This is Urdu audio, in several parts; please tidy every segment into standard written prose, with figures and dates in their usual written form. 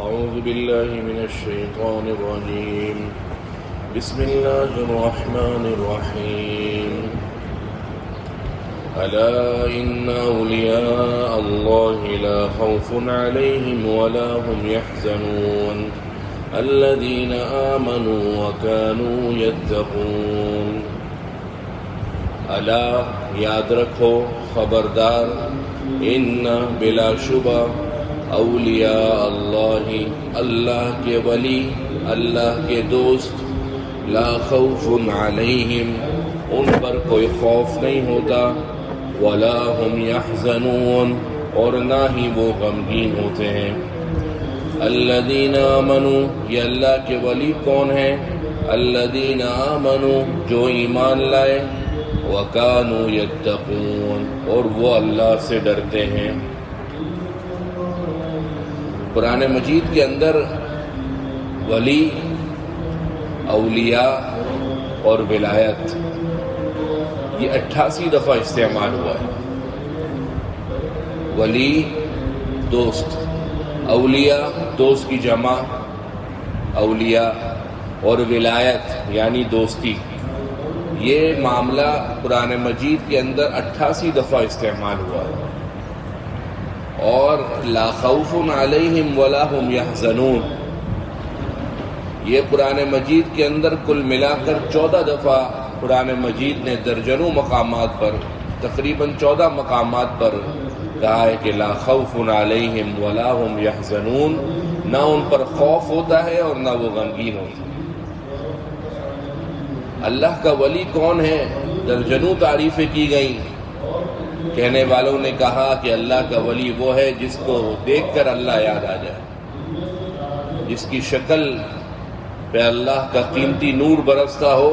أعوذ بالله من الشيطان الرجيم بسم الله الرحمن الرحيم ألا إن أولياء الله لا خوف عليهم ولا هم يحزنون الذين آمنوا وكانوا يتقون ألا یاد رکھو خبردار ان بلا شبہ اولیاء اللہ کے ولی اللہ کے دوست لا خوف علیہم ان پر کوئی خوف نہیں ہوتا ولا هم يحزنون اور نہ ہی وہ غمگین ہوتے ہیں الذین آمنوا یہ اللہ کے ولی کون ہیں الذین آمنوا جو ایمان لائے وَكَانُوا يَتَّقُونَ اور وہ اللہ سے ڈرتے ہیں قرآن مجید کے اندر ولی اولیاء اور ولایت یہ 88 دفعہ استعمال ہوا ہے ولی دوست اولیاء دوست کی جمع اولیاء اور ولایت یعنی دوستی یہ معاملہ قرآن مجید کے اندر 88 دفعہ استعمال ہوا ہے اور لا خوف علیہم ولا هم يحزنون یہ قرآن مجید کے اندر کل ملا کر 14 دفعہ قرآن مجید نے درجنوں مقامات پر تقریباً 14 مقامات پر کہا ہے کہ لا خوف علیہم ولا هم يحزنون نہ ان پر خوف ہوتا ہے اور نہ وہ غمگین ہوتے ہیں اللہ کا ولی کون ہے درجنوں تعریفیں کی گئیں کہنے والوں نے کہا کہ اللہ کا ولی وہ ہے جس کو دیکھ کر اللہ یاد آ جائے جس کی شکل پہ اللہ کا قیمتی نور برستا ہو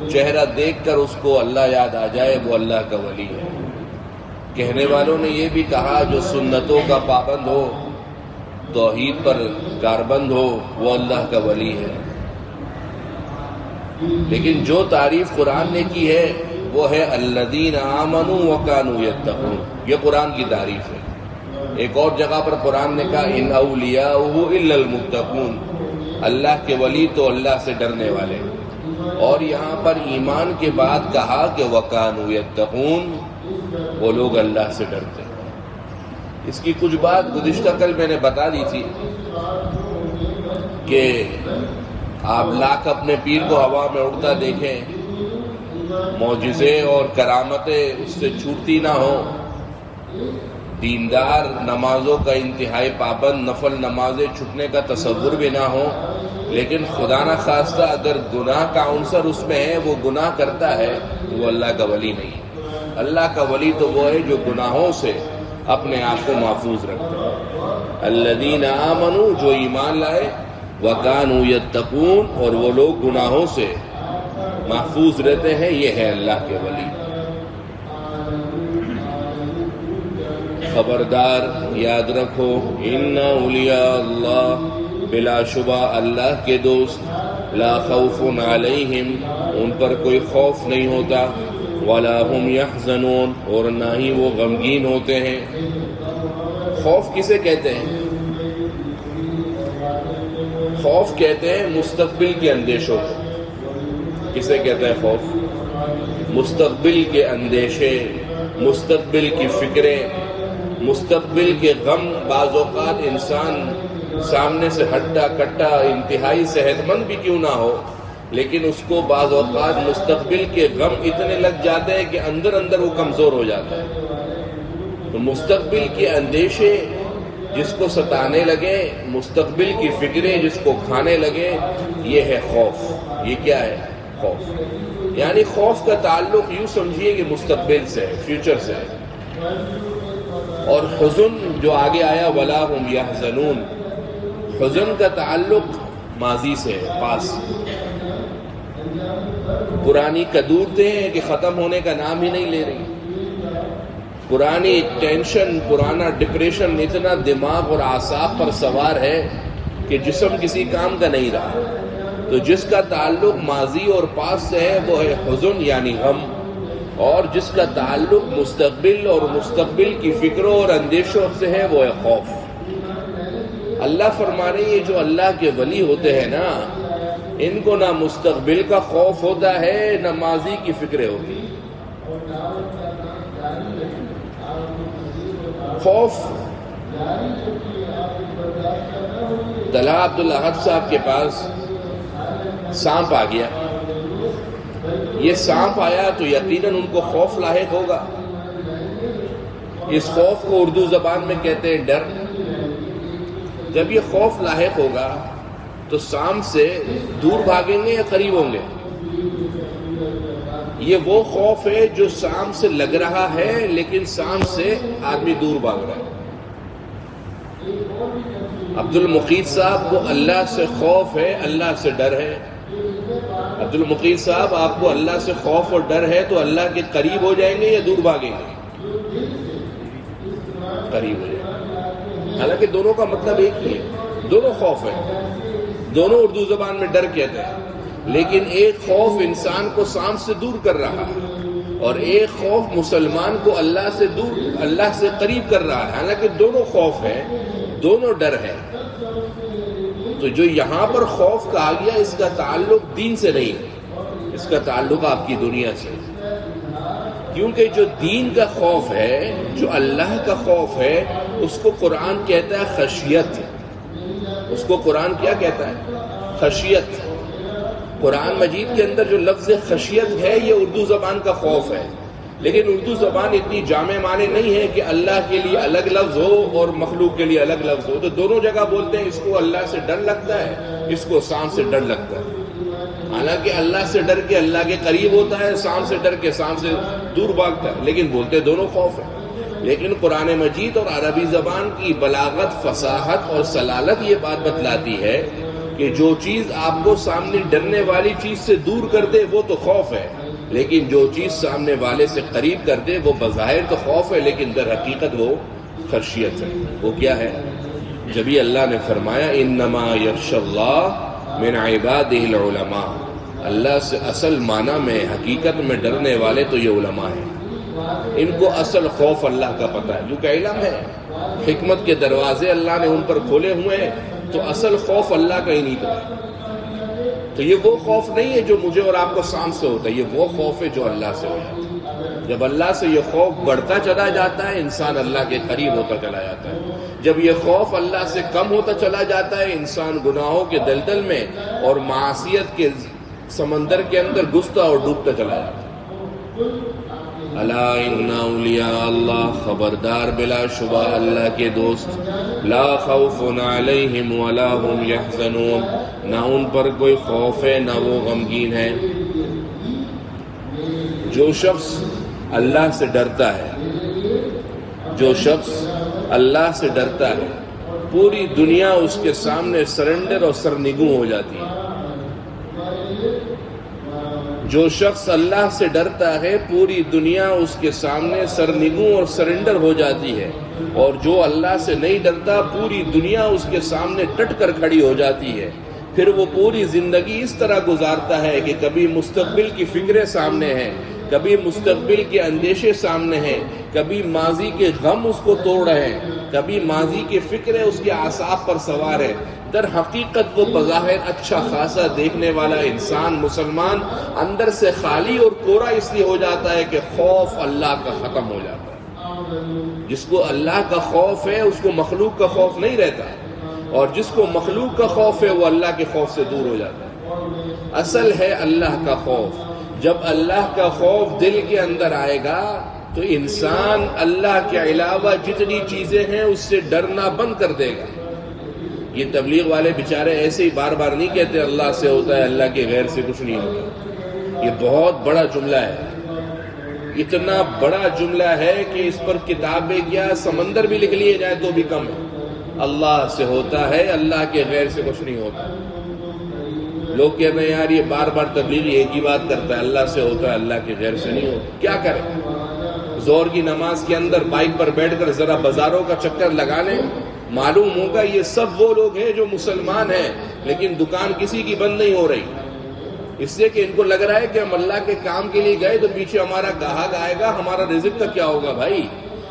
چہرہ دیکھ کر اس کو اللہ یاد آ جائے وہ اللہ کا ولی ہے کہنے والوں نے یہ بھی کہا جو سنتوں کا پابند ہو توحید پر کاربند ہو وہ اللہ کا ولی ہے لیکن جو تعریف قرآن نے کی ہے وہ ہے الذین آمنوا وکانوا یتقون یہ قرآن کی تعریف ہے ایک اور جگہ پر قرآن نے کہا ان اولیاءہ الا المتقون اللہ کے ولی تو اللہ سے ڈرنے والے اور یہاں پر ایمان کے بعد کہا کہ وکانوا یتقون وہ لوگ اللہ سے ڈرتے ہیں اس کی کچھ بات گزشتہ کل میں نے بتا دی تھی کہ آپ لاکھ اپنے پیر کو ہوا میں اڑتا دیکھیں معجزے اور کرامتیں اس سے چھوٹتی نہ ہوں دیندار نمازوں کا انتہائی پابند نفل نمازیں چھٹنے کا تصور بھی نہ ہو لیکن خدا نہ خواستہ اگر گناہ کا عنصر اس میں ہے وہ گناہ کرتا ہے وہ اللہ کا ولی نہیں ہے اللہ کا ولی تو وہ ہے جو گناہوں سے اپنے آپ کو محفوظ رکھتے ہیں الذین آمنوا جو ایمان لائے وَكَانُوا يَتَّقُونَ اور وہ لوگ گناہوں سے محفوظ رہتے ہیں یہ ہے اللہ کے ولی خبردار یاد رکھو ان اولیاء اللہ بلا شبہ اللہ کے دوست لا خوف علیہم ان پر کوئی خوف نہیں ہوتا ولا هم يحزنون اور نہ ہی وہ غمگین ہوتے ہیں خوف کسے کہتے ہیں خوف کہتے ہیں مستقبل کے اندیشوں کسے کہتے ہیں خوف مستقبل کے اندیشے مستقبل کی فکریں مستقبل کے غم بعض اوقات انسان سامنے سے ہٹا کٹا انتہائی صحت مند بھی کیوں نہ ہو لیکن اس کو بعض اوقات مستقبل کے غم اتنے لگ جاتے ہیں کہ اندر اندر وہ کمزور ہو جاتا ہے تو مستقبل کے اندیشے جس کو ستانے لگے مستقبل کی فکریں جس کو کھانے لگے یہ ہے خوف یہ کیا ہے خوف یعنی خوف کا تعلق یوں سمجھیے کہ مستقبل سے ہے فیوچر سے ہے اور حزن جو آگے آیا ولا هم يحزنون حزن کا تعلق ماضی سے ہے پاس پرانی قدورتیں ہیں کہ ختم ہونے کا نام ہی نہیں لے رہی پرانی ٹینشن پرانا ڈپریشن اتنا دماغ اور اعصاب پر سوار ہے کہ جسم کسی کام کا نہیں رہا تو جس کا تعلق ماضی اور پاس سے ہے وہ ہے حزن یعنی غم اور جس کا تعلق مستقبل اور مستقبل کی فکروں اور اندیشوں سے ہے وہ ہے خوف اللہ فرما رہے ہیں جو اللہ کے ولی ہوتے ہیں نا، ان کو نہ مستقبل کا خوف ہوتا ہے نہ ماضی کی فکریں ہوتی ہیں۔ خوف، طلحہ عبد الاحد صاحب کے پاس سانپ آ گیا، یہ سانپ آیا تو یقیناً ان کو خوف لاحق ہوگا۔ اس خوف کو اردو زبان میں کہتے ہیں ڈر۔ جب یہ خوف لاحق ہوگا تو سانپ سے دور بھاگیں گے یا قریب ہوں گے؟ یہ وہ خوف ہے جو سانپ سے لگ رہا ہے لیکن سانپ سے آدمی دور بھاگ رہا ہے۔ عبد المقیت صاحب کو اللہ سے خوف ہے، اللہ سے ڈر ہے۔ عبد المقیت صاحب، آپ کو اللہ سے خوف اور ڈر ہے تو اللہ کے قریب ہو جائیں گے یا دور بھاگیں گے؟ قریب ہو جائیں گے۔ حالانکہ دونوں کا مطلب ایک ہی ہے، دونوں خوف ہے، دونوں اردو زبان میں ڈر کہتے ہیں، لیکن ایک خوف انسان کو سانپ سے دور کر رہا ہے اور ایک خوف مسلمان کو اللہ سے دور، اللہ سے قریب کر رہا ہے۔ حالانکہ دونوں خوف ہے، دونوں ڈر ہے۔ تو جو یہاں پر خوف کہا گیا اس کا تعلق دین سے نہیں ہے، اس کا تعلق آپ کی دنیا سے، کیونکہ جو دین کا خوف ہے، جو اللہ کا خوف ہے، اس کو قرآن کہتا ہے خشیت۔ اس کو قرآن کیا کہتا ہے؟ خشیت۔ قرآن مجید کے اندر جو لفظ خشیت ہے یہ اردو زبان کا خوف ہے، لیکن اردو زبان اتنی جامع معنی نہیں ہے کہ اللہ کے لیے الگ لفظ ہو اور مخلوق کے لیے الگ لفظ ہو، تو دونوں جگہ بولتے ہیں۔ اس کو اللہ سے ڈر لگتا ہے، اس کو سانپ سے ڈر لگتا ہے۔ حالانکہ اللہ سے ڈر کے اللہ کے قریب ہوتا ہے، سانپ سے ڈر کے سانپ سے دور بھاگتا ہے، لیکن بولتے دونوں خوف ہے۔ لیکن قرآن مجید اور عربی زبان کی بلاغت، فصاحت اور سلالت یہ بات بتلاتی ہے کہ جو چیز آپ کو سامنے ڈرنے والی چیز سے دور کر دے وہ تو خوف ہے، لیکن جو چیز سامنے والے سے قریب کر دے وہ بظاہر تو خوف ہے لیکن در حقیقت وہ خشیت ہے۔ وہ کیا ہے؟ جبھی اللہ نے فرمایا انما یخشی اللہ من عبادہ العلماء، اللہ سے اصل معنی میں، حقیقت میں ڈرنے والے تو یہ علماء ہیں۔ ان کو اصل خوف اللہ کا پتہ ہے، کیونکہ علم ہے، حکمت کے دروازے اللہ نے ان پر کھولے ہوئے ہیں، تو اصل خوف اللہ کا ہی نہیں تو ہے۔ تو یہ وہ خوف نہیں ہے جو مجھے اور آپ کو سانپ سے ہوتا ہے، یہ وہ خوف ہے جو اللہ سے ہو جاتا ہے۔ جب اللہ سے یہ خوف بڑھتا چلا جاتا ہے انسان اللہ کے قریب ہوتا چلا جاتا ہے۔ جب یہ خوف اللہ سے کم ہوتا چلا جاتا ہے انسان گناہوں کے دلدل میں اور معصیت کے سمندر کے اندر گھستا اور ڈوبتا چلا جاتا ہے۔ الا ان اولیاء اللہ، خبردار بلا شبہ اللہ کے دوست، لا خوف علیہم ولا هم یحزنون، نہ ان پر کوئی خوف ہے نہ وہ غمگین ہے۔ جو شخص اللہ سے ڈرتا ہے، جو شخص اللہ سے ڈرتا ہے، پوری دنیا اس کے سامنے سرنڈر اور سرنگوں ہو جاتی ہے۔ جو شخص اللہ سے ڈرتا ہے پوری دنیا اس کے سامنے سرنگوں اور سرنڈر ہو جاتی ہے، اور جو اللہ سے نہیں ڈرتا پوری دنیا اس کے سامنے ٹٹ کر کھڑی ہو جاتی ہے۔ پھر وہ پوری زندگی اس طرح گزارتا ہے کہ کبھی مستقبل کی فکریں سامنے ہیں، کبھی مستقبل کے اندیشے سامنے ہیں، کبھی ماضی کے غم اس کو توڑ رہے ہیں، کبھی ماضی کے فکریں اس کے اعصاب پر سوار ہیں۔ در حقیقت وہ بظاہر اچھا خاصا دیکھنے والا انسان، مسلمان، اندر سے خالی اور کورا اس لیے ہو جاتا ہے کہ خوف اللہ کا ختم ہو جاتا ہے۔ جس کو اللہ کا خوف ہے اس کو مخلوق کا خوف نہیں رہتا، اور جس کو مخلوق کا خوف ہے وہ اللہ کے خوف سے دور ہو جاتا ہے۔ اصل ہے اللہ کا خوف۔ جب اللہ کا خوف دل کے اندر آئے گا تو انسان اللہ کے علاوہ جتنی چیزیں ہیں اس سے ڈرنا بند کر دے گا۔ یہ تبلیغ والے بیچارے ایسے ہی بار بار نہیں کہتے اللہ سے ہوتا ہے، اللہ کے غیر سے کچھ نہیں ہوتا۔ یہ بہت بڑا جملہ ہے، اتنا بڑا جملہ ہے کہ اس پر کتابیں کیا سمندر بھی لکھ لیے جائے تو بھی کم ہے۔ اللہ سے ہوتا ہے، اللہ کے غیر سے کچھ نہیں ہوتا۔ لوگ کہتے ہیں یار یہ بار بار تبلیغ ایک ہی بات کرتا ہے، اللہ سے ہوتا ہے اللہ کے غیر سے نہیں ہوتا۔ کیا کریں؟ ظہر کی نماز کے اندر بائک پر بیٹھ کر ذرا بازاروں کا چکر لگا لیں، معلوم ہوگا یہ سب وہ لوگ ہیں جو مسلمان ہیں لیکن دکان کسی کی بند نہیں ہو رہی، اس لیے کہ ان کو لگ رہا ہے کہ ہم اللہ کے کام کے لیے گئے تو پیچھے ہمارا گاہک آئے گا، ہمارا رزق کا کیا ہوگا بھائی؟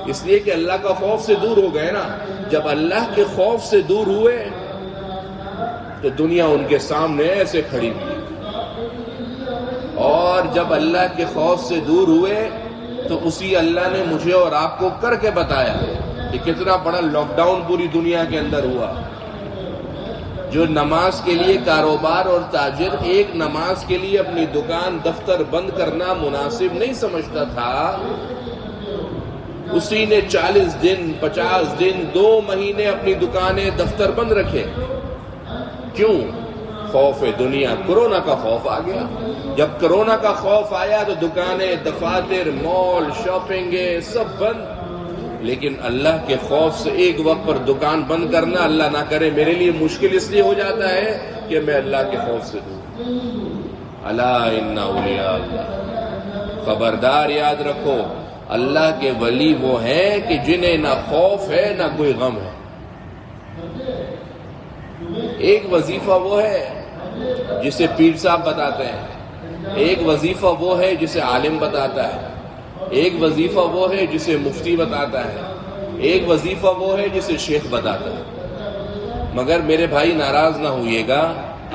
اس لیے کہ اللہ کا خوف سے دور ہو گئے نا. جب اللہ کے خوف سے دور ہوئے تو دنیا ان کے سامنے ایسے کھڑی ہوئی, اور جب اللہ کے خوف سے دور ہوئے تو اسی اللہ نے مجھے اور آپ کو کر کے بتایا کہ کتنا بڑا لاک ڈاؤن پوری دنیا کے اندر ہوا. جو نماز کے لیے کاروبار اور تاجر ایک نماز کے لیے اپنی دکان دفتر بند کرنا مناسب نہیں سمجھتا تھا, اسی نے 40 دن 50 دن 2 مہینے اپنی دکانیں دفتر بند رکھے. کیوں؟ خوف دنیا. کرونا کا خوف آ گیا. جب کرونا کا خوف آیا تو دکانیں, دفاتر, مال, شاپنگیں سب بند. لیکن اللہ کے خوف سے ایک وقت پر دکان بند کرنا, اللہ نہ کرے, میرے لیے مشکل اس لیے ہو جاتا ہے کہ میں اللہ کے خوف سے دور. الا ان اولیاء اللہ, خبردار یاد رکھو, اللہ کے ولی وہ ہیں کہ جنہیں نہ خوف ہے نہ کوئی غم ہے. ایک وظیفہ وہ ہے جسے پیر صاحب بتاتے ہیں, ایک وظیفہ وہ ہے جسے عالم بتاتا ہے, ایک وظیفہ وہ ہے جسے مفتی بتاتا ہے, ایک وظیفہ وہ ہے جسے شیخ بتاتا ہے. مگر میرے بھائی ناراض نہ ہوئیے گا,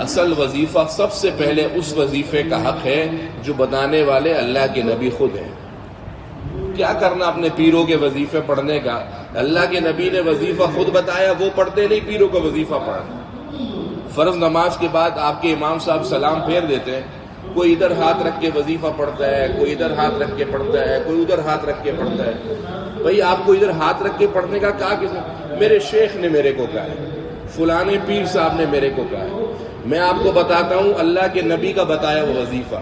اصل وظیفہ سب سے پہلے اس وظیفے کا حق ہے جو بتانے والے اللہ کے نبی خود ہیں. کیا کرنا اپنے پیروں کے وظیفے پڑھنے کا؟ اللہ کے نبی نے وظیفہ خود بتایا, وہ پڑھتے نہیں, پیروں کا وظیفہ پڑھنا. فرض نماز کے بعد آپ کے امام صاحب سلام پھیر دیتے ہیں, کوئی ادھر ہاتھ رکھ کے وظیفہ پڑھتا ہے, کوئی ادھر ہاتھ رکھ کے پڑھتا ہے, کوئی ادھر ہاتھ رکھ کے پڑھتا ہے. بھئی آپ کو ادھر ہاتھ رکھ کے پڑھنے کا کہا کس نے؟ میرے شیخ نے میرے کو کہا ہے, فلانے پیر صاحب نے میرے کو کہا ہے. میں آپ کو بتاتا ہوں اللہ کے نبی کا بتایا وہ وظیفہ,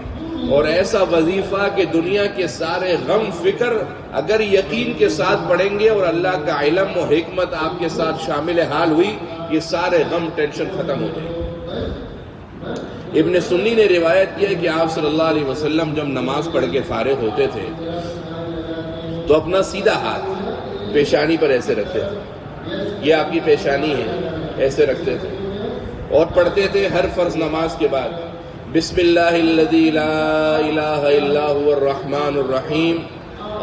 اور ایسا وظیفہ کہ دنیا کے سارے غم فکر اگر یقین کے ساتھ پڑھیں گے اور اللہ کا علم و حکمت آپ کے ساتھ شامل حال ہوئی, یہ سارے غم ٹینشن ختم ہو جائیں. ابن سنی نے روایت کیا کہ آپ صلی اللہ علیہ وسلم جب نماز پڑھ کے فارغ ہوتے تھے تو اپنا سیدھا ہاتھ پیشانی پر ایسے رکھتے تھے, یہ آپ کی پیشانی ہے, ایسے رکھتے تھے, اور پڑھتے تھے ہر فرض نماز کے بعد بسم اللہ الذی لا الہ الا هو الرحمن الرحیم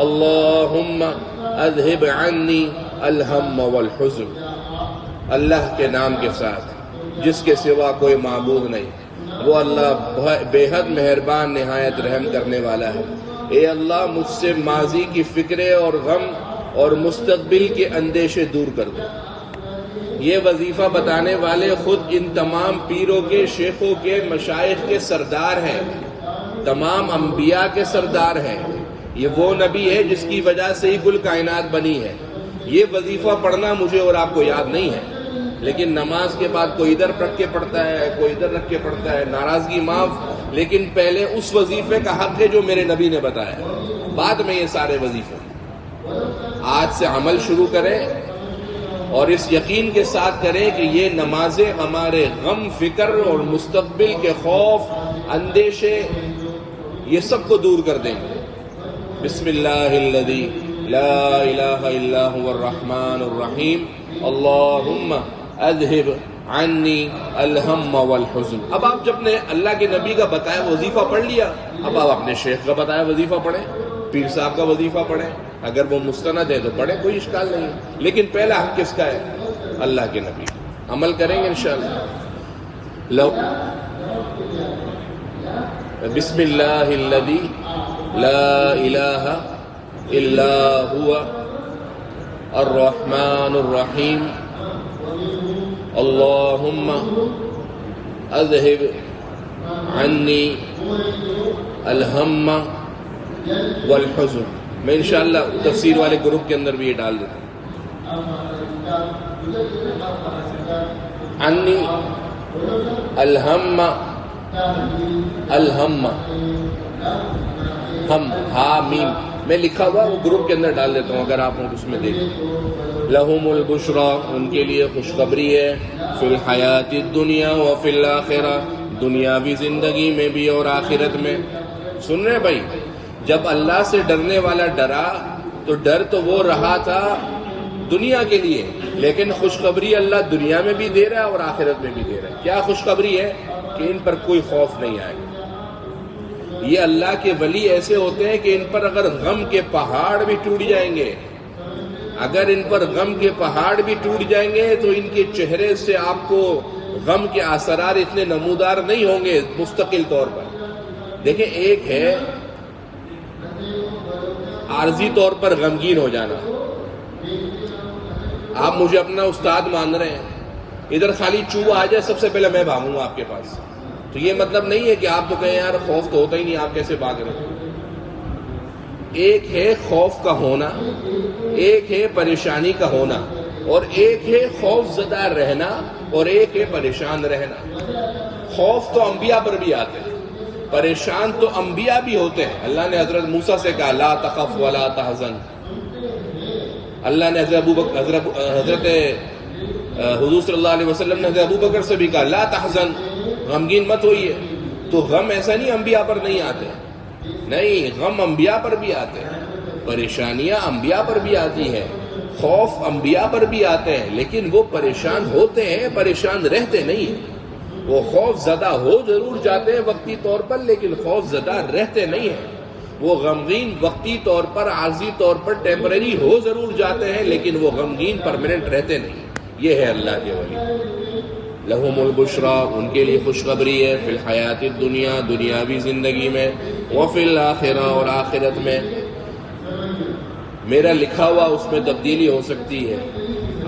اللہم اذہب عنی الہم والحزن. اللہ کے نام کے ساتھ جس کے سوا کوئی معبود نہیں, وہ اللہ بے حد مہربان نہایت رحم کرنے والا ہے. اے اللہ مجھ سے ماضی کی فکرے اور غم اور مستقبل کے اندیشے دور کر دو. یہ وظیفہ بتانے والے خود ان تمام پیروں کے, شیخوں کے, مشائخ کے سردار ہیں, تمام انبیاء کے سردار ہیں. یہ وہ نبی ہے جس کی وجہ سے ہی کل کائنات بنی ہے. یہ وظیفہ پڑھنا مجھے اور آپ کو یاد نہیں ہے, لیکن نماز کے بعد کوئی ادھر رکھ کے پڑھتا ہے, کوئی ادھر رکھ کے پڑھتا ہے. ناراضگی معاف, لیکن پہلے اس وظیفے کا حق ہے جو میرے نبی نے بتایا, بعد میں یہ سارے وظیفے. آج سے عمل شروع کریں اور اس یقین کے ساتھ کریں کہ یہ نمازیں ہمارے غم فکر اور مستقبل کے خوف اندیشے یہ سب کو دور کر دیں گے. بسم اللہ الذی لا الہ الا هو الرحمن الرحیم اللہم اذہب عنی الہم والحزن. اب آپ جب نے اللہ کے نبی کا بتایا وظیفہ پڑھ لیا, اب آپ اپنے شیخ کا بتایا وظیفہ پڑھیں, پیر صاحب کا وظیفہ پڑھیں, اگر وہ مستند ہے تو پڑھیں, کوئی اشکال نہیں. لیکن پہلا حق کس کا ہے؟ اللہ کے نبی. عمل کریں گے انشاءاللہ. بسم اللہ الذی لا الہ الا هو الرحمن الرحیم اللہم اذہب عنی الہم والحزن. میں انشاءاللہ تفسیر والے گروپ کے اندر بھی یہ ڈال دیتا ہوں. عنی الہم, الہم ہم ہا میم میں لکھا ہوا وہ گروپ کے اندر ڈال دیتا ہوں, اگر آپ اس میں دیکھیں. لہم البشرا, ان کے لیے خوشخبری ہے, فی الحیات الدنیا و فی الآخرہ, دنیاوی زندگی میں بھی اور آخرت میں. سن رہے بھائی, جب اللہ سے ڈرنے والا ڈرا تو ڈر تو وہ رہا تھا دنیا کے لیے, لیکن خوشخبری اللہ دنیا میں بھی دے رہا ہے اور آخرت میں بھی دے رہا ہے. کیا خوشخبری ہے؟ کہ ان پر کوئی خوف نہیں آئے گا. یہ اللہ کے ولی ایسے ہوتے ہیں کہ ان پر اگر غم کے پہاڑ بھی ٹوٹ جائیں گے اگر ان پر غم کے پہاڑ بھی ٹوٹ جائیں گے تو ان کے چہرے سے آپ کو غم کے اثرات اتنے نمودار نہیں ہوں گے مستقل طور پر. دیکھیں ایک ہے عارضی طور پر غمگین ہو جانا. آپ مجھے اپنا استاد مان رہے ہیں, ادھر خالی چوہا آ جائے سب سے پہلے میں بھاگوں گا آپ کے پاس. تو یہ مطلب نہیں ہے کہ آپ تو کہیں یار خوف تو ہوتا ہی نہیں, آپ کیسے بھاگ رہے ہیں. ایک ہے خوف کا ہونا, ایک ہے پریشانی کا ہونا, اور ایک ہے خوف زدہ رہنا, اور ایک ہے پریشان رہنا. خوف تو انبیاء پر بھی آتے ہیں, پریشان تو انبیاء بھی ہوتے ہیں. اللہ نے حضرت موسیٰ سے کہا لا تخف ولا تحزن. اللہ نے حضرت حضور صلی اللہ علیہ وسلم نے حضرت ابو بکر سے بھی کہا لا تحزن, غمگین مت ہوئیے. تو غم ایسا نہیں انبیاء پر نہیں آتے, نہیں, غم انبیاء پر بھی آتے ہیں, پریشانیاں انبیاء پر بھی آتی ہیں, خوف انبیاء پر بھی آتے ہیں, لیکن وہ پریشان ہوتے ہیں, پریشان رہتے نہیں ہیں. وہ خوف زدہ ہو ضرور جاتے ہیں وقتی طور پر, لیکن خوف زدہ رہتے نہیں ہیں. وہ غمگین وقتی طور پر, عارضی طور پر, ٹیمپریری ہو ضرور جاتے ہیں, لیکن وہ غمگین پرماننٹ رہتے نہیں. یہ ہے اللہ کے ولی. لہم البشرا, ان کے لیے خوشخبری ہے, فی الحیات الدنیا, دنیاوی زندگی میں, وفی الآخرہ, اور آخرت میں. میرا لکھا ہوا اس میں تبدیلی ہو سکتی ہے.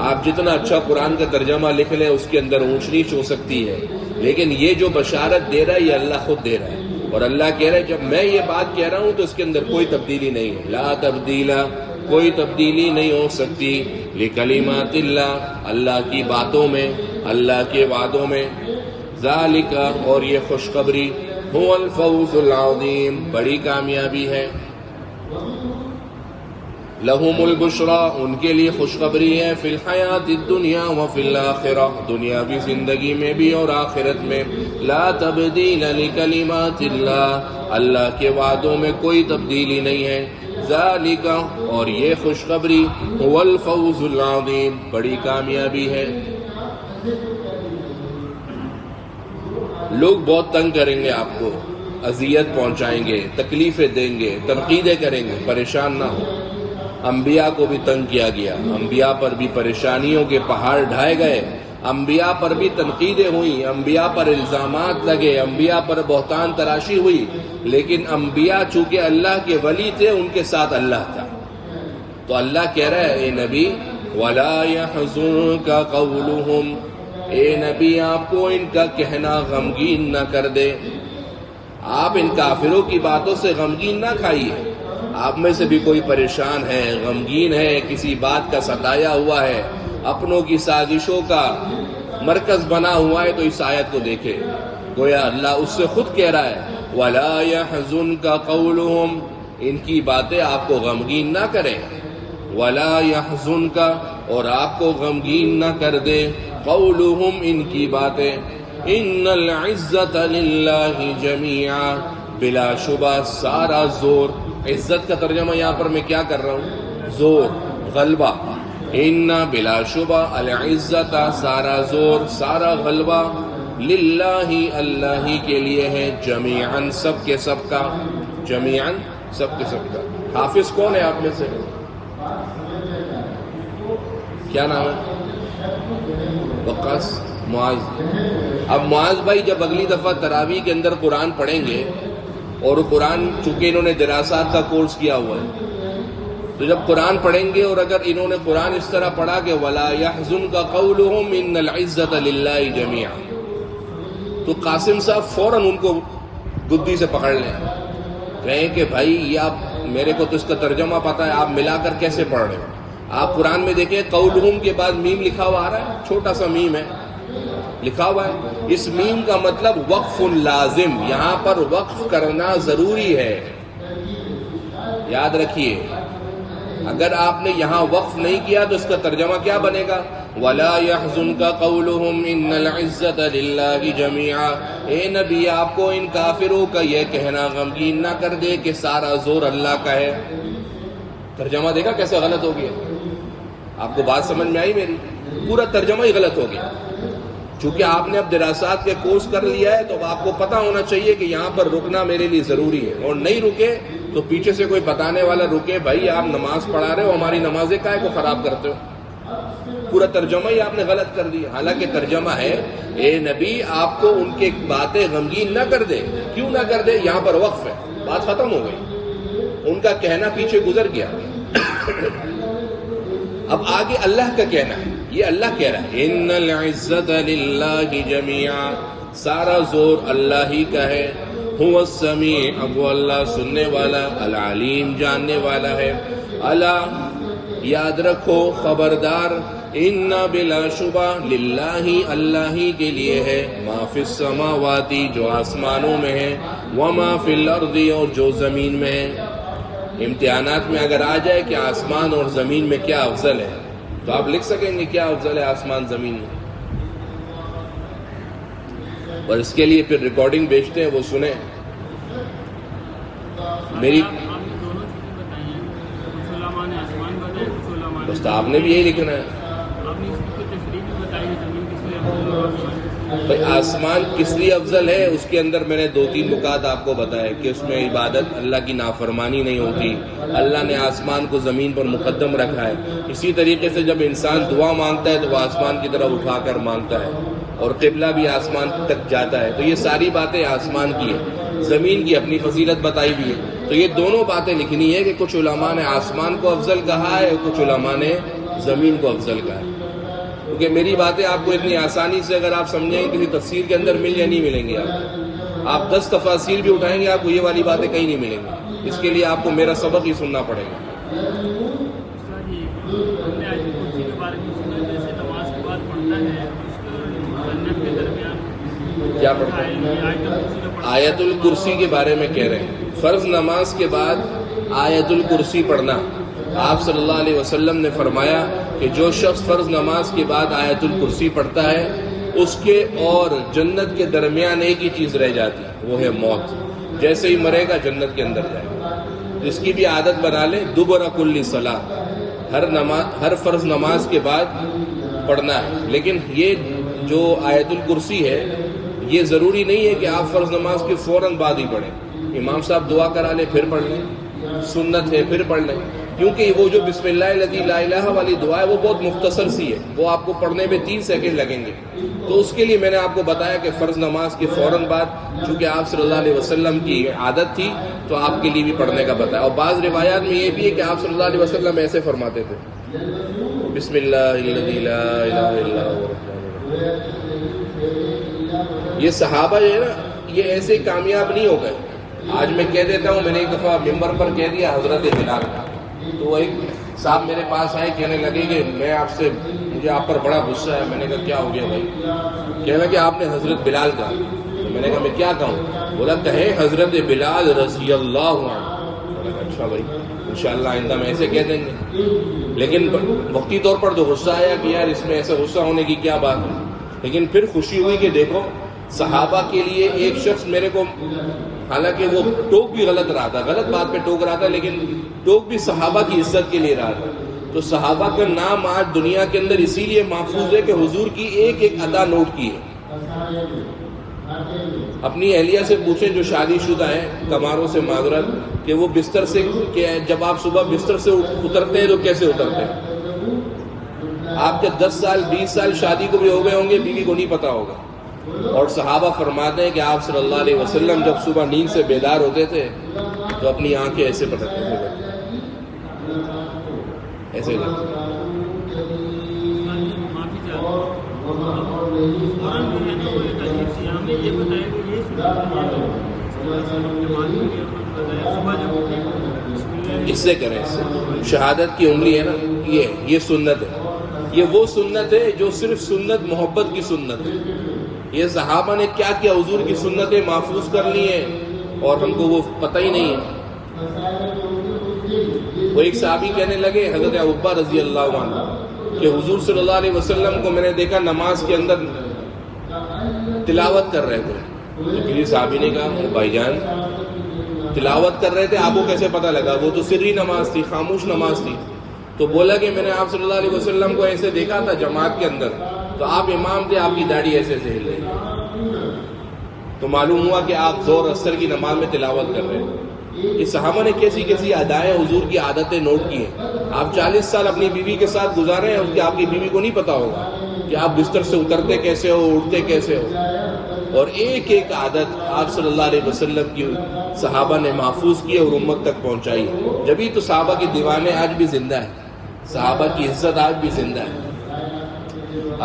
آپ جتنا اچھا قرآن کا ترجمہ لکھ لیں اس کے اندر اونچ نیچ ہو سکتی ہے, لیکن یہ جو بشارت دے رہا ہے یہ اللہ خود دے رہا ہے. اور اللہ کہہ رہا ہے جب میں یہ بات کہہ رہا ہوں تو اس کے اندر کوئی تبدیلی نہیں ہے. لا تبدیلا, کوئی تبدیلی نہیں ہو سکتی, لکلمات اللہ, اللہ کی باتوں میں, اللہ کے وعدوں میں. ذالک, اور یہ خوشخبری, هو الفوز العظیم, بڑی کامیابی ہے. لہم البشرا, ان کے لیے خوشخبری ہے, فی الحیات الدنیا وفی الآخرہ, دنیاوی زندگی میں بھی اور آخرت میں. لا تبدیل لکلمات اللہ, اللہ کے وعدوں میں کوئی تبدیلی نہیں ہے. ذالک, اور یہ خوشخبری, هو الفوز العظیم, بڑی کامیابی ہے. لوگ بہت تنگ کریں گے آپ کو, اذیت پہنچائیں گے, تکلیفیں دیں گے, تنقیدیں کریں گے, پریشان نہ ہو. انبیاء کو بھی تنگ کیا گیا, انبیاء پر بھی پریشانیوں کے پہاڑ ڈھائے گئے, انبیاء پر بھی تنقیدیں ہوئیں, انبیاء پر الزامات لگے, انبیاء پر بہتان تراشی ہوئی, لیکن انبیاء چونکہ اللہ کے ولی تھے ان کے ساتھ اللہ تھا. تو اللہ کہہ رہا ہے اے نبی وَلَا يَحْزُنْكَ قَوْلُهُمْ, اے نبی آپ کو ان کا کہنا غمگین نہ کر دے. آپ ان کافروں کی باتوں سے غمگین نہ کھائیے. آپ میں سے بھی کوئی پریشان ہے, غمگین ہے, کسی بات کا ستایا ہوا ہے, اپنوں کی سازشوں کا مرکز بنا ہوا ہے, تو اس آیت کو دیکھے, گویا اللہ اس سے خود کہہ رہا ہے وَلَا يَحْزُنْكَ قَوْلُهُمْ, ان کی باتیں آپ کو غمگین نہ کریں. وَلَا يَحْزُنْكَ, اور آپ کو غمگین نہ کر دے, قَوْلُهُمْ, ان کی باتیں. إِنَّ الْعِزَّةَ لِلَّهِ جَمِيعًا, بلا شبہ سارا زور. عزت کا ترجمہ یہاں پر میں کیا کر رہا ہوں, زور, غلبہ. ان بلا شبہ, العزت, سارا زور, سارا غلبہ, للہ, اللہ ہی کے لیے ہے, جمیعاً, سب کے سب کا, جمیعاً, سب کے سب کا. حافظ کون ہے آپ میں سے, کیا نام ہے, وقاص, معاذ. اب معاذ بھائی جب اگلی دفعہ تراویح کے اندر قرآن پڑھیں گے, اور قرآن چونکہ انہوں نے دراسات کا کورس کیا ہوا ہے, تو جب قرآن پڑھیں گے اور اگر انہوں نے قرآن اس طرح پڑھا کہ وَلَا يَحْزُنْكَ قَوْلُهُمْ إِنَّ الْعِزَّةَ لِلَّهِ جَمِيعًا, تو قاسم صاحب فوراً ان کو گدی سے پکڑ لیں, کہیں کہ بھائی یہ آپ, میرے کو تو اس کا ترجمہ پتا ہے, آپ ملا کر کیسے پڑھ رہے ہو. آپ قرآن میں دیکھیں قَوْلُهُمْ کے بعد میم لکھا ہوا آ رہا ہے, چھوٹا سا میم ہے لکھا ہوا ہے. اس میم کا مطلب وقف لازم, یہاں پر وقف کرنا ضروری ہے, یاد رکھیے. اگر آپ نے یہاں وقف نہیں کیا تو اس کا ترجمہ کیا بنے گا, وَلَا يَحْزُنْكَ قَوْلُهُمْ إِنَّ الْعِزَّةَ لِلَّهِ جَمِيعًا, اے نبی آپ کو ان کافروں کا یہ کہنا غمگین نہ کر دے کہ سارا زور اللہ کا ہے. ترجمہ دیکھا کیسے غلط ہو گیا, آپ کو بات سمجھ میں آئی میری, پورا ترجمہ ہی غلط ہو گیا. چونکہ آپ نے اب دراسات کے کورس کر لیا ہے تو آپ کو پتہ ہونا چاہیے کہ یہاں پر رکنا میرے لیے ضروری ہے, اور نہیں رکے تو پیچھے سے کوئی بتانے والا رکے، بھائی آپ نماز پڑھا رہے ہو، ہماری نمازیں کائے کو خراب کرتے ہو؟ پورا ترجمہ ہی آپ نے غلط کر دیا. حالانکہ ترجمہ ہے اے نبی آپ کو ان کے باتیں غمگین نہ کر دے. کیوں نہ کر دے؟ یہاں پر وقف ہے، بات ختم ہو گئی، ان کا کہنا پیچھے گزر گیا. اب آگے اللہ کا کہنا ہے، یہ اللہ کہہ رہا ہے ان العزت للہ جمیعا، سارا زور اللہ ہی کا ہے. هو السمیع، اب وہ اللہ سننے والا، العلیم جاننے والا ہے. اللہ یاد رکھو، خبردار، ان بلا شبہ للہ، اللہ ہی کے لیے ہے، ما فی السماوات، جو آسمانوں میں ہے، وما فی الارض، اور جو زمین میں ہے. امتحانات میں اگر آ جائے کہ آسمان اور زمین میں کیا افضل ہے، تو آپ لکھ سکیں گے کیا افضل ہے آسمان زمین میں؟ اور اس کے لیے پھر ریکارڈنگ بیچتے ہیں، وہ سنیں. میری بس آپ نے بھی یہی لکھنا ہے. بھائی آسمان کس لیے افضل ہے، اس کے اندر میں نے 2-3 نکات آپ کو بتایا کہ اس میں عبادت اللہ کی نافرمانی نہیں ہوتی، اللہ نے آسمان کو زمین پر مقدم رکھا ہے. اسی طریقے سے جب انسان دعا مانگتا ہے تو وہ آسمان کی طرف اٹھا کر مانگتا ہے، اور قبلہ بھی آسمان تک جاتا ہے. تو یہ ساری باتیں آسمان کی ہیں، زمین کی اپنی فضیلت بتائی بھی ہے. تو یہ دونوں باتیں لکھنی ہے کہ کچھ علماء نے آسمان کو افضل کہا ہے، کچھ علماء نے زمین کو افضل کہا ہے. کیونکہ میری باتیں آپ کو اتنی آسانی سے اگر آپ سمجھیں گے کسی تفسیر کے اندر مل یا نہیں ملیں گی. آپ 10 تفاسیر بھی اٹھائیں گے، آپ کو یہ والی باتیں کہیں نہیں ملیں گی. اس کے لیے آپ کو میرا سبق ہی سننا پڑے گا. کیا پڑھتا ہے؟ آیت الکرسی کے بارے میں کہہ رہے ہیں. فرض نماز کے بعد آیت الکرسی پڑھنا، آپ صلی اللہ علیہ وسلم نے فرمایا کہ جو شخص فرض نماز کے بعد آیت الکرسی پڑھتا ہے اس کے اور جنت کے درمیان ایک ہی چیز رہ جاتی ہے، وہ ہے موت. جیسے ہی مرے گا جنت کے اندر جائے گا. اس کی بھی عادت بنا لیں، دبر کل صلاۃ، ہر فرض نماز کے بعد پڑھنا ہے. لیکن یہ جو آیت الکرسی ہے یہ ضروری نہیں ہے کہ آپ فرض نماز کے فوراً بعد ہی پڑھیں. امام صاحب دعا کرا لیں پھر پڑھ لیں، سنت ہے پھر پڑھ لیں. کیونکہ وہ جو بسم اللہ الذی لا الہ والی دعا ہے وہ بہت مختصر سی ہے، وہ آپ کو پڑھنے میں 3 سیکنڈ لگیں گے. تو اس کے لیے میں نے آپ کو بتایا کہ فرض نماز کے فوراً بعد، چونکہ آپ صلی اللہ علیہ وسلم کی عادت تھی تو آپ کے لیے بھی پڑھنے کا بتایا. اور بعض روایات میں یہ بھی ہے کہ آپ صلی اللہ علیہ وسلم ایسے فرماتے تھے، بسم اللہ الذی لا الہ الا هو الرحمن الرحیم. یہ صحابہ جو ہے نا یہ ایسے کامیاب نہیں ہو گئے. آج میں کہہ دیتا ہوں، میں نے ایک دفعہ ممبر پر کہہ دیا حضرت بلال، تو وہ ایک صاحب میرے پاس آئے، کہنے لگے کہ مجھے آپ پر بڑا غصہ ہے. میں نے کہا کیا ہو گیا بھائی؟ کہنے لگا کہ آپ نے حضرت بلال کہا. تو میں نے کہا میں کیا کہوں؟ بولا کہیں حضرت بلال رضی اللہ عنہ. میں نے کہا اچھا بھائی، انشاءاللہ آئندہ میں ایسے کہہ دیں گے. لیکن وقتی طور پر تو غصہ آیا کہ یار اس میں ایسے غصہ ہونے کی کیا بات ہے. لیکن پھر خوشی ہوئی کہ دیکھو صحابہ کے لیے ایک شخص میرے کو، حالانکہ وہ ٹوک بھی غلط رہا تھا، غلط بات پہ ٹوک رہا تھا، لیکن ٹوک بھی صحابہ کی عزت کے لیے رہا تھا. تو صحابہ کا نام آج دنیا کے اندر اسی لیے محفوظ ہے کہ حضور کی ایک ایک ادا نوٹ کی ہے. اپنی اہلیہ سے پوچھیں جو شادی شدہ ہیں، کماروں سے معذرت، کہ وہ بستر سے، کہ جب آپ صبح بستر سے اترتے ہیں تو کیسے اترتے ہیں؟ آپ کے 10 سال 20 سال شادی کو بھی ہو گئے ہوں گے، بیوی کو نہیں پتا ہوگا. اور صحابہ فرماتے ہیں کہ آپ صلی اللہ علیہ وسلم جب صبح نیند سے بیدار ہوتے تھے تو اپنی آنکھیں ایسے پٹکتے تھے، ایسے کرتے. اس سے کریں، اس سے شہادت کی انگلی ہے نا، یہ سنت ہے. یہ وہ سنت ہے جو صرف سنت محبت کی سنت ہے. یہ صحابہ نے کیا کیا، حضور کی سنتیں محفوظ کر لی ہیں اور ہم کو وہ پتہ ہی نہیں ہے. وہ ایک صحابی کہنے لگے حضرت ابو رضی اللہ عنہ کہ حضور صلی اللہ علیہ وسلم کو میں نے دیکھا نماز کے اندر تلاوت کر رہے تھے. تو کسی صحابی نے کہا بھائی جان تلاوت کر رہے تھے، آپ کو کیسے پتہ لگا؟ وہ تو سری نماز تھی، خاموش نماز تھی. تو بولا کہ میں نے آپ صلی اللہ علیہ وسلم کو ایسے دیکھا تھا جماعت کے اندر، تو آپ امام تھے، آپ کی داڑھی ایسے ایسے ہل رہی، تو معلوم ہوا کہ آپ زور اثر کی نماز میں تلاوت کر رہے ہیں. کہ صحابہ نے کیسی کیسی ادائیں حضور کی عادتیں نوٹ کی ہیں. آپ 40 سال اپنی بیوی کے ساتھ گزارے ہیں، اس کی آپ کی بیوی کو نہیں پتا ہوگا کہ آپ بستر سے اترتے کیسے ہو، اٹھتے کیسے ہو. اور ایک ایک عادت آپ صلی اللہ علیہ وسلم کی صحابہ نے محفوظ کی اور امت تک پہنچائی. جبھی تو صحابہ کے دیوانے آج بھی زندہ ہیں، صحابہ کی عزت آج بھی زندہ ہے.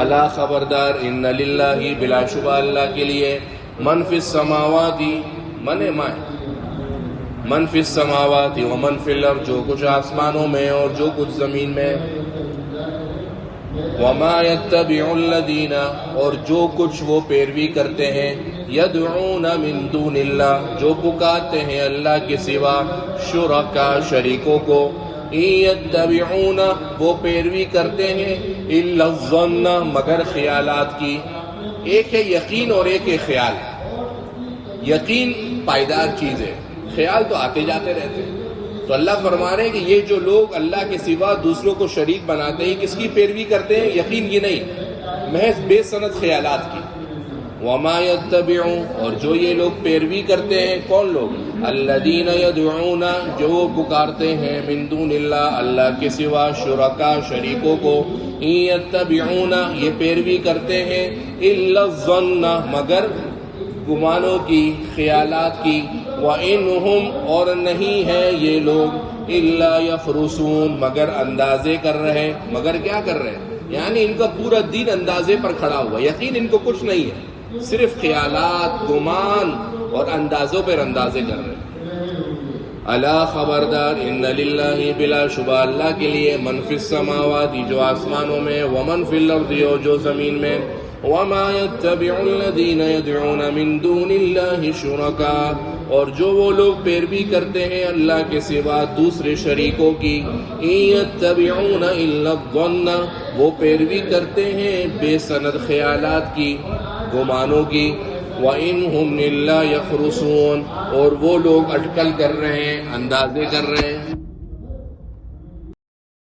اللہ خبردار، ان للہ، بلا شبہ اللہ کے لیے، من فی السماوات، من فی السماوات ومن فی الارض، جو کچھ آسمانوں میں اور جو کچھ زمین میں. وما یتبع الذین، اور جو کچھ وہ پیروی کرتے ہیں، یدعون من دون اللہ، جو پکارتے ہیں اللہ کے سوا، شرکا، شریکوں کو. یتبعون، وہ پیروی کرتے ہیں، الا الظن، مگر خیالات کی. ایک ہے یقین اور ایک ہے خیال. یقین پائیدار چیز ہے، خیال تو آتے جاتے رہتے ہیں. تو اللہ فرما رہے ہیں کہ یہ جو لوگ اللہ کے سوا دوسروں کو شریک بناتے ہیں، کس کی پیروی کرتے ہیں؟ یقین کی نہیں، محض بے سند خیالات کی. وما یتبعون، اور جو یہ لوگ پیروی کرتے ہیں، کون لوگ؟ الذین یدعون، جو وہ پکارتے ہیں، من دون اللہ، اللہ کے سوا، شرکا، شریکوں کو. یتبعون، یہ پیروی کرتے ہیں، الا الظن، مگر گمانوں کی، خیالات کی. وَإِنْهُمْ، اور نہیں ہے یہ لوگ، إِلَّا يَخْرُصُونَ، مگر اندازے کر رہے. مگر کیا کر رہے ہیں؟ یعنی ان کا پورا دین اندازے پر کھڑا ہوا. یقین ان کو کچھ نہیں ہے، صرف خیالات، گمان اور اندازوں پر اندازے کر رہے ہیں. الا خبردار، ان للہ، بلا شبہ اللہ کے لیے، من فی السماوات، جو آسمانوں میں، ومن فی الارض، اور جو زمین میں. وما یتبع الذین یدعون من دون اللہ شرکا، اور جو وہ لوگ پیروی کرتے ہیں اللہ کے سوا دوسرے شریکوں کی. یتبعون الا الظن، وہ پیروی کرتے ہیں بے سند خیالات کی، گمانوں کی. وَإِنْهُمْ إِلَّا يَخْرُصُونَ، اور وہ لوگ اٹکل کر رہے ہیں، اندازے کر رہے ہیں.